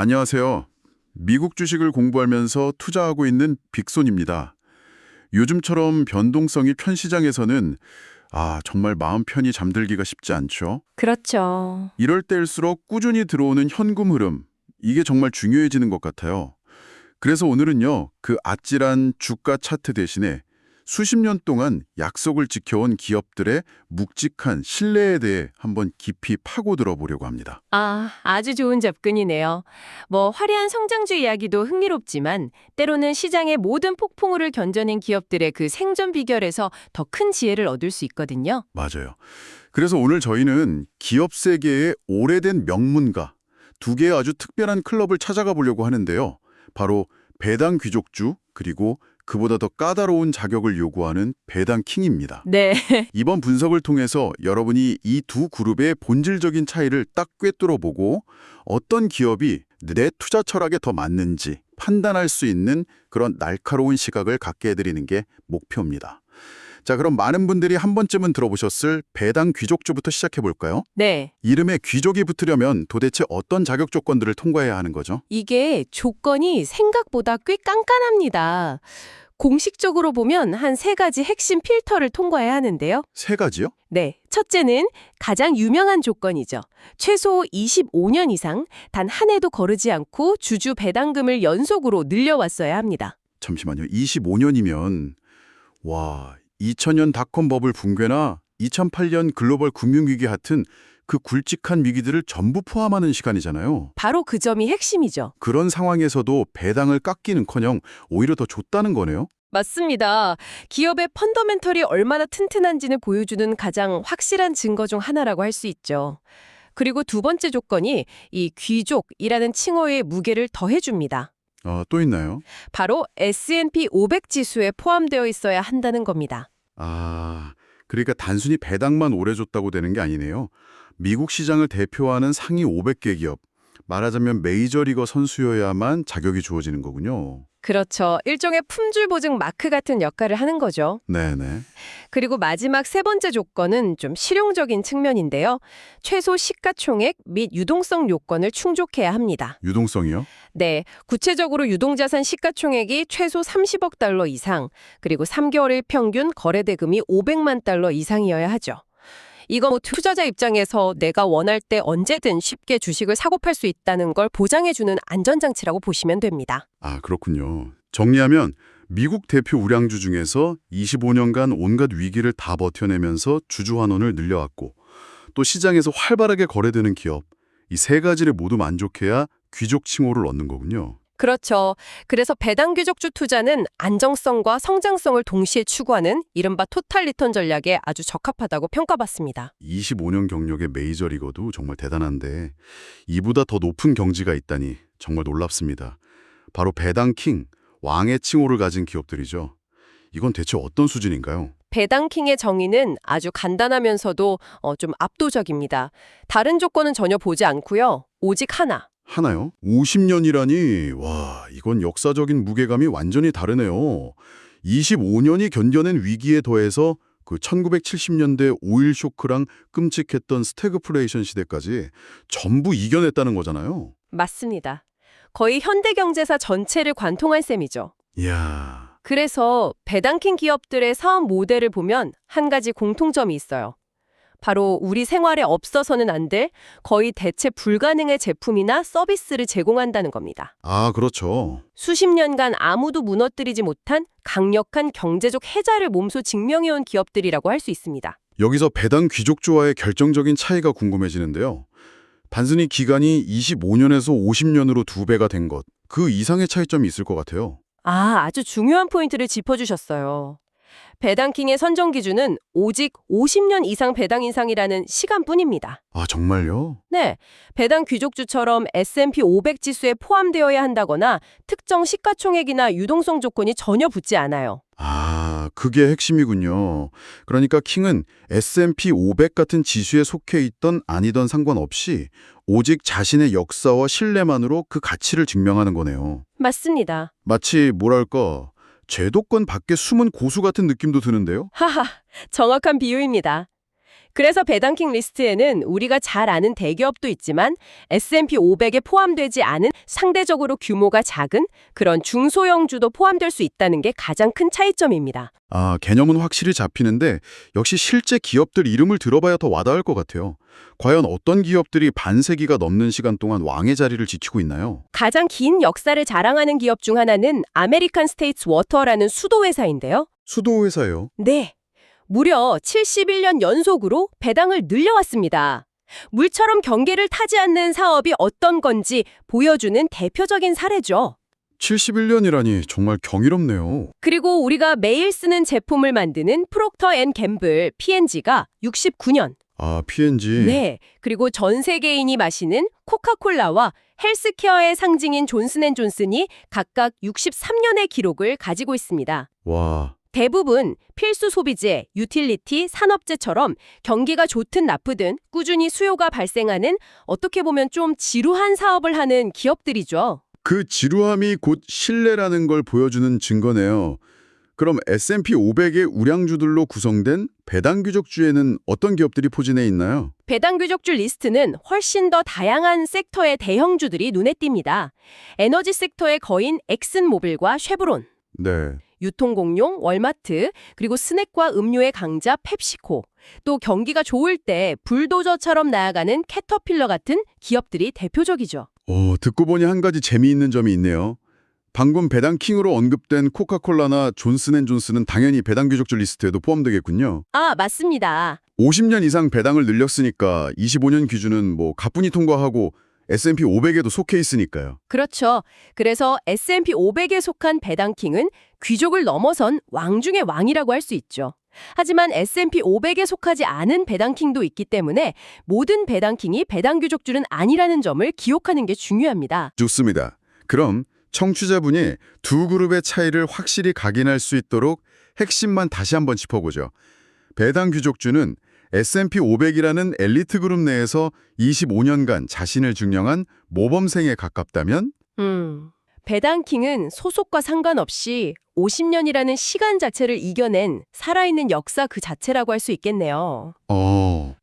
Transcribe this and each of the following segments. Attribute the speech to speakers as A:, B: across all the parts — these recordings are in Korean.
A: 안녕하세요. 미국 주식을 공부하면서 투자하고 있는 빅손입니다. 요즘처럼 변동성이 큰 시장에서는 정말 마음 편히 잠들기가 쉽지 않죠.
B: 그렇죠.
A: 이럴 때일수록 꾸준히 들어오는 현금 흐름, 이게 정말 중요해지는 것 같아요. 그래서 오늘은요, 그 아찔한 주가 차트 대신에 수십 년 동안 약속을 지켜온 기업들의 묵직한 신뢰에 대해 한번 깊이 파고들어 보려고 합니다.
B: 아주 좋은 접근이네요. 화려한 성장주 이야기도 흥미롭지만 때로는 시장의 모든 폭풍우를 견뎌낸 기업들의 그 생존 비결에서 더 큰 지혜를 얻을 수 있거든요.
A: 맞아요. 그래서 오늘 저희는 기업 세계의 오래된 명문가, 두 개의 아주 특별한 클럽을 찾아가 보려고 하는데요. 바로 배당 귀족주, 그리고 그보다 더 까다로운 자격을 요구하는 배당 킹입니다.
B: 네.
A: 이번 분석을 통해서 여러분이 이 두 그룹의 본질적인 차이를 딱 꿰뚫어보고 어떤 기업이 내 투자 철학에 더 맞는지 판단할 수 있는 그런 날카로운 시각을 갖게 해드리는 게 목표입니다. 자, 그럼 많은 분들이 한 번쯤은 들어보셨을 배당 귀족주부터 시작해볼까요?
B: 네.
A: 이름에 귀족이 붙으려면 도대체 어떤 자격 조건들을 통과해야 하는 거죠?
B: 이게 조건이 생각보다 꽤 깐깐합니다. 공식적으로 보면 한 세 가지 핵심 필터를 통과해야 하는데요.
A: 세 가지요?
B: 네. 첫째는 가장 유명한 조건이죠. 최소 25년 이상 단 한 해도 거르지 않고 주주 배당금을 연속으로 늘려왔어야 합니다.
A: 잠시만요. 25년이면 2000년 닷컴 버블 붕괴나 2008년 글로벌 금융위기 같은 그 굵직한 위기들을 전부 포함하는 시간이잖아요.
B: 바로 그 점이 핵심이죠.
A: 그런 상황에서도 배당을 깎기는커녕 오히려 더 줬다는 거네요.
B: 맞습니다. 기업의 펀더멘털이 얼마나 튼튼한지를 보여주는 가장 확실한 증거 중 하나라고 할 수 있죠. 그리고 두 번째 조건이 이 귀족이라는 칭호의 무게를 더해줍니다.
A: 또 있나요?
B: 바로 S&P 500 지수에 포함되어 있어야 한다는 겁니다.
A: 그러니까 단순히 배당만 오래 줬다고 되는 게 아니네요. 미국 시장을 대표하는 상위 500개 기업, 말하자면 메이저리거 선수여야만 자격이 주어지는 거군요.
B: 그렇죠. 일종의 품질 보증 마크 같은 역할을 하는 거죠.
A: 네네.
B: 그리고 마지막 세 번째 조건은 좀 실용적인 측면인데요. 최소 시가총액 및 유동성 요건을 충족해야 합니다.
A: 유동성이요?
B: 네, 구체적으로 유동자산 시가총액이 최소 30억 달러 이상, 그리고 3개월의 평균 거래대금이 500만 달러 이상이어야 하죠. 이거 투자자 입장에서 내가 원할 때 언제든 쉽게 주식을 사고 팔 수 있다는 걸 보장해주는 안전장치라고 보시면 됩니다.
A: 그렇군요. 정리하면 미국 대표 우량주 중에서 25년간 온갖 위기를 다 버텨내면서 주주 환원을 늘려왔고 또 시장에서 활발하게 거래되는 기업, 이 세 가지를 모두 만족해야 귀족 칭호를 얻는 거군요.
B: 그렇죠. 그래서 배당 귀족주 투자는 안정성과 성장성을 동시에 추구하는 이른바 토탈 리턴 전략에 아주 적합하다고 평가받습니다.
A: 25년 경력의 메이저리거도 정말 대단한데 이보다 더 높은 경지가 있다니 정말 놀랍습니다. 바로 배당 킹, 왕의 칭호를 가진 기업들이죠. 이건 대체 어떤 수준인가요?
B: 배당킹의 정의는 아주 간단하면서도 좀 압도적입니다. 다른 조건은 전혀 보지 않고요. 오직 하나.
A: 하나요? 50년이라니, 이건 역사적인 무게감이 완전히 다르네요. 25년이 견뎌낸 위기에 더해서 그 1970년대 오일 쇼크랑 끔찍했던 스태그플레이션 시대까지 전부 이겨냈다는 거잖아요.
B: 맞습니다. 거의 현대경제사 전체를 관통한 셈이죠.
A: 이야,
B: 그래서 배당킹 기업들의 사업 모델을 보면 한 가지 공통점이 있어요. 바로 우리 생활에 없어서는 안 될 거의 대체 불가능의 제품이나 서비스를 제공한다는 겁니다.
A: 그렇죠.
B: 수십 년간 아무도 무너뜨리지 못한 강력한 경제적 해자를 몸소 증명해온 기업들이라고 할 수 있습니다.
A: 여기서 배당 귀족주와의 결정적인 차이가 궁금해지는데요. 단순히 기간이 25년에서 50년으로 2배가 된 것, 그 이상의 차이점이 있을 것 같아요.
B: 아주 중요한 포인트를 짚어주셨어요. 배당킹의 선정 기준은 오직 50년 이상 배당 인상이라는 시간뿐입니다.
A: 정말요?
B: 네, 배당 귀족주처럼 S&P 500 지수에 포함되어야 한다거나 특정 시가총액이나 유동성 조건이 전혀 붙지 않아요.
A: 그게 핵심이군요. 그러니까 킹은 S&P 500 같은 지수에 속해 있던 아니던 상관없이 오직 자신의 역사와 신뢰만으로 그 가치를 증명하는 거네요.
B: 맞습니다.
A: 마치 뭐랄까, 제도권 밖에 숨은 고수 같은 느낌도 드는데요?
B: 하하, 정확한 비유입니다. 그래서 배당킹 리스트에는 우리가 잘 아는 대기업도 있지만 S&P 500에 포함되지 않은 상대적으로 규모가 작은 그런 중소형주도 포함될 수 있다는 게 가장 큰 차이점입니다.
A: 아, 개념은 확실히 잡히는데 역시 실제 기업들 이름을 들어봐야 더 와닿을 것 같아요. 과연 어떤 기업들이 반세기가 넘는 시간 동안 왕의 자리를 지키고 있나요?
B: 가장 긴 역사를 자랑하는 기업 중 하나는 아메리칸 스테이츠 워터라는 수도 회사인데요.
A: 수도 회사예요.
B: 네. 무려 71년 연속으로 배당을 늘려왔습니다. 물처럼 경계를 타지 않는 사업이 어떤 건지 보여주는 대표적인 사례죠.
A: 71년이라니 정말 경이롭네요.
B: 그리고 우리가 매일 쓰는 제품을 만드는 프록터 앤 갬블 P&G가 69년.
A: 아, P&G.
B: 네. 그리고 전 세계인이 마시는 코카콜라와 헬스케어의 상징인 존슨앤존슨이 각각 63년의 기록을 가지고 있습니다.
A: 와,
B: 대부분 필수 소비재, 유틸리티, 산업재처럼 경기가 좋든 나쁘든 꾸준히 수요가 발생하는 어떻게 보면 좀 지루한 사업을 하는 기업들이죠.
A: 그 지루함이 곧 신뢰라는 걸 보여주는 증거네요. 그럼 S&P 500의 우량주들로 구성된 배당귀족주에는 어떤 기업들이 포진해 있나요?
B: 배당귀족주 리스트는 훨씬 더 다양한 섹터의 대형주들이 눈에 띕니다. 에너지 섹터의 거인 엑슨모빌과 쉐브론,
A: 네.
B: 유통공용 월마트, 그리고 스낵과 음료의 강자 펩시코, 또 경기가 좋을 때 불도저처럼 나아가는 캐터필러 같은 기업들이 대표적이죠.
A: 듣고 보니 한 가지 재미있는 점이 있네요. 방금 배당킹으로 언급된 코카콜라나 존슨앤존슨은 당연히 배당귀족주 리스트에도 포함되겠군요.
B: 아, 맞습니다.
A: 50년 이상 배당을 늘렸으니까 25년 기준은 가뿐히 통과하고 S&P 500에도 속해 있으니까요.
B: 그렇죠. 그래서 S&P 500에 속한 배당킹은 귀족을 넘어선 왕 중의 왕이라고 할 수 있죠. 하지만 S&P 500에 속하지 않은 배당킹도 있기 때문에 모든 배당킹이 배당귀족주는 아니라는 점을 기억하는 게 중요합니다.
A: 좋습니다. 그럼 청취자분이 두 그룹의 차이를 확실히 각인할 수 있도록 핵심만 다시 한번 짚어보죠. 배당귀족주는 S&P 500이라는 엘리트 그룹 내에서 25년간 자신을 증명한 모범생에 가깝다면
B: 배당킹은 소속과 상관없이 50년이라는 시간 자체를 이겨낸 살아있는 역사 그 자체라고 할 수 있겠네요.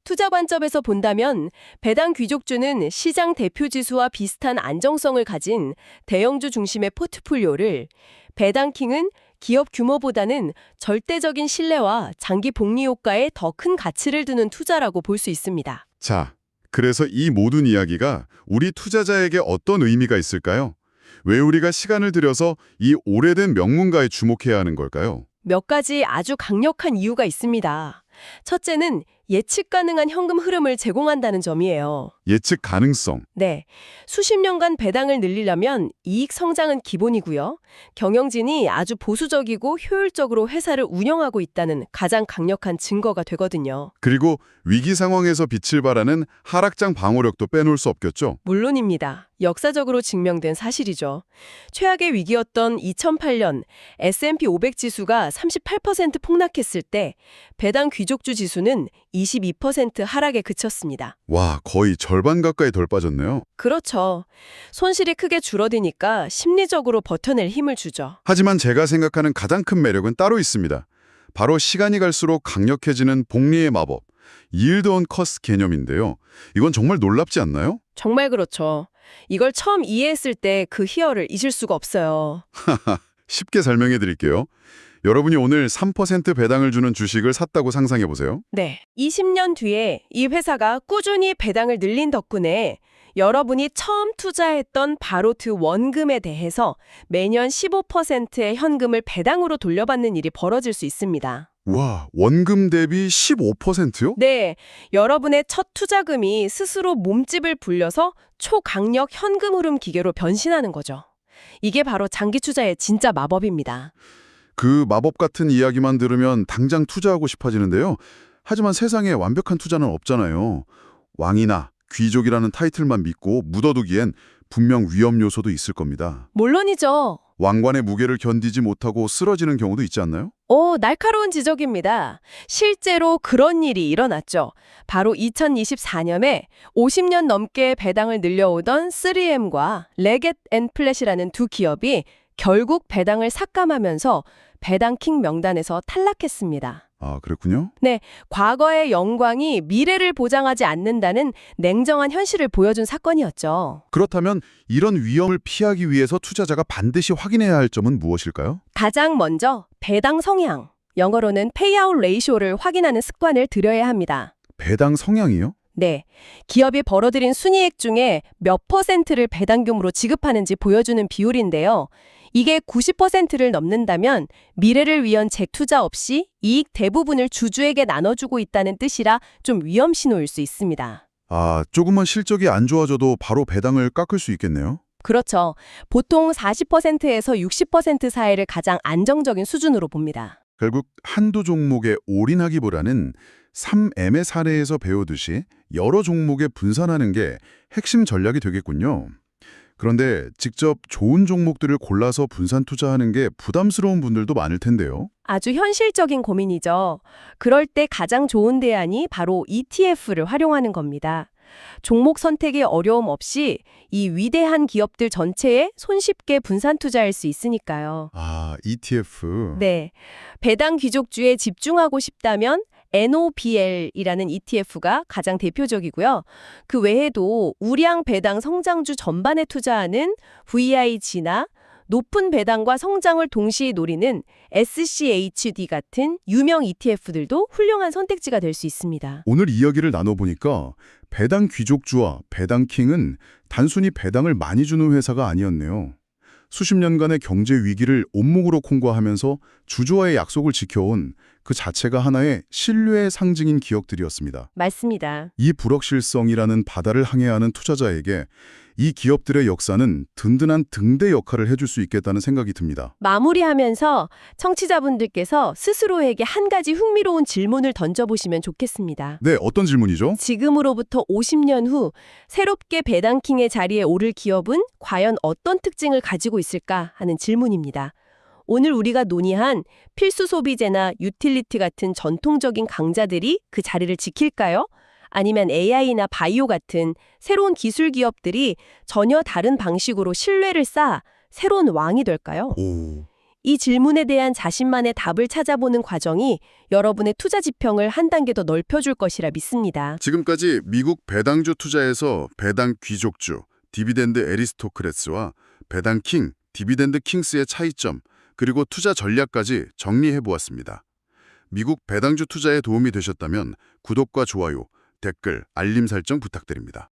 B: 투자 관점에서 본다면 배당 귀족주는 시장 대표 지수와 비슷한 안정성을 가진 대형주 중심의 포트폴리오를, 배당킹은 기업 규모보다는 절대적인 신뢰와 장기 복리 효과에 더 큰 가치를 두는 투자라고 볼 수 있습니다.
A: 자, 그래서 이 모든 이야기가 우리 투자자에게 어떤 의미가 있을까요? 왜 우리가 시간을 들여서 이 오래된 명문가에 주목해야 하는 걸까요?
B: 몇 가지 아주 강력한 이유가 있습니다. 첫째는 예측 가능한 현금 흐름을 제공한다는 점이에요.
A: 예측 가능성.
B: 네, 수십 년간 배당을 늘리려면 이익 성장은 기본이고요. 경영진이 아주 보수적이고 효율적으로 회사를 운영하고 있다는 가장 강력한 증거가 되거든요.
A: 그리고 위기 상황에서 빛을 발하는 하락장 방어력도 빼놓을 수 없겠죠?
B: 물론입니다. 역사적으로 증명된 사실이죠. 최악의 위기였던 2008년 S&P 500 지수가 38% 폭락했을 때 배당 귀족주 지수는 22% 하락에 그쳤습니다.
A: 와, 거의 절반 가까이 덜 빠졌네요.
B: 그렇죠. 손실이 크게 줄어드니까 심리적으로 버텨낼 힘을 주죠.
A: 하지만 제가 생각하는 가장 큰 매력은 따로 있습니다. 바로 시간이 갈수록 강력해지는 복리의 마법, yield on cost 개념인데요. 이건 정말 놀랍지 않나요?
B: 정말 그렇죠. 이걸 처음 이해했을 때 그 희열을 잊을 수가 없어요.
A: 쉽게 설명해 드릴게요. 여러분이 오늘 3% 배당을 주는 주식을 샀다고 상상해 보세요.
B: 네. 20년 뒤에 이 회사가 꾸준히 배당을 늘린 덕분에 여러분이 처음 투자했던 바로트 원금에 대해서 매년 15%의 현금을 배당으로 돌려받는 일이 벌어질 수 있습니다.
A: 와, 원금 대비 15%요?
B: 네, 여러분의 첫 투자금이 스스로 몸집을 불려서 초강력 현금 흐름 기계로 변신하는 거죠. 이게 바로 장기 투자의 진짜 마법입니다.
A: 그 마법 같은 이야기만 들으면 당장 투자하고 싶어지는데요. 하지만 세상에 완벽한 투자는 없잖아요. 왕이나 귀족이라는 타이틀만 믿고 묻어두기엔 분명 위험 요소도 있을 겁니다.
B: 물론이죠.
A: 왕관의 무게를 견디지 못하고 쓰러지는 경우도 있지 않나요?
B: 날카로운 지적입니다. 실제로 그런 일이 일어났죠. 바로 2024년에 50년 넘게 배당을 늘려오던 3M과 레겟 앤 플랫이라는 두 기업이 결국 배당을 삭감하면서 배당킹 명단에서 탈락했습니다.
A: 아, 그렇군요.
B: 과거의 영광이 미래를 보장하지 않는다는 냉정한 현실을 보여준 사건이었죠.
A: 그렇다면 이런 위험을 피하기 위해서 투자자가 반드시 확인해야 할 점은 무엇일까요?
B: 가장 먼저 배당 성향, 영어로는 페이아웃 레이쇼를 확인하는 습관을 들여야 합니다.
A: 배당 성향이요?
B: 네, 기업이 벌어들인 순이익 중에 몇 퍼센트를 배당금으로 지급하는지 보여주는 비율인데요. 이게 90%를 넘는다면 미래를 위한 재투자 없이 이익 대부분을 주주에게 나눠주고 있다는 뜻이라 좀 위험 신호일 수 있습니다.
A: 아, 조금만 실적이 안 좋아져도 바로 배당을 깎을 수 있겠네요.
B: 그렇죠. 보통 40%에서 60% 사이를 가장 안정적인 수준으로 봅니다.
A: 결국 한두 종목에 올인하기보다는 3M의 사례에서 배우듯이 여러 종목에 분산하는 게 핵심 전략이 되겠군요. 그런데 직접 좋은 종목들을 골라서 분산 투자하는 게 부담스러운 분들도 많을 텐데요.
B: 아주 현실적인 고민이죠. 그럴 때 가장 좋은 대안이 바로 ETF를 활용하는 겁니다. 종목 선택에 어려움 없이 이 위대한 기업들 전체에 손쉽게 분산 투자할 수 있으니까요.
A: 아, ETF.
B: 네. 배당 귀족주에 집중하고 싶다면 NOBL이라는 ETF가 가장 대표적이고요. 그 외에도 우량 배당 성장주 전반에 투자하는 VIG나 높은 배당과 성장을 동시에 노리는 SCHD 같은 유명 ETF들도 훌륭한 선택지가 될 수 있습니다.
A: 오늘 이야기를 나눠보니까 배당 귀족주와 배당킹은 단순히 배당을 많이 주는 회사가 아니었네요. 수십 년간의 경제 위기를 온목으로 통과하면서 주주와의 약속을 지켜온 그 자체가 하나의 신뢰의 상징인 기업들이었습니다.
B: 맞습니다.
A: 이 불확실성이라는 바다를 항해하는 투자자에게 이 기업들의 역사는 든든한 등대 역할을 해줄 수 있겠다는 생각이 듭니다.
B: 마무리하면서 청취자분들께서 스스로에게 한 가지 흥미로운 질문을 던져보시면 좋겠습니다.
A: 네, 어떤 질문이죠?
B: 지금으로부터 50년 후 새롭게 배당킹의 자리에 오를 기업은 과연 어떤 특징을 가지고 있을까 하는 질문입니다. 오늘 우리가 논의한 필수 소비재나 유틸리티 같은 전통적인 강자들이 그 자리를 지킬까요? 아니면 AI나 바이오 같은 새로운 기술 기업들이 전혀 다른 방식으로 신뢰를 쌓아 새로운 왕이 될까요?
A: 오,
B: 이 질문에 대한 자신만의 답을 찾아보는 과정이 여러분의 투자 지평을 한 단계 더 넓혀줄 것이라 믿습니다.
A: 지금까지 미국 배당주 투자에서 배당 귀족주, 디비덴드 에리스토크레스와 배당킹, 디비덴드 킹스의 차이점, 그리고 투자 전략까지 정리해보았습니다. 미국 배당주 투자에 도움이 되셨다면 구독과 좋아요, 댓글, 알림 설정 부탁드립니다.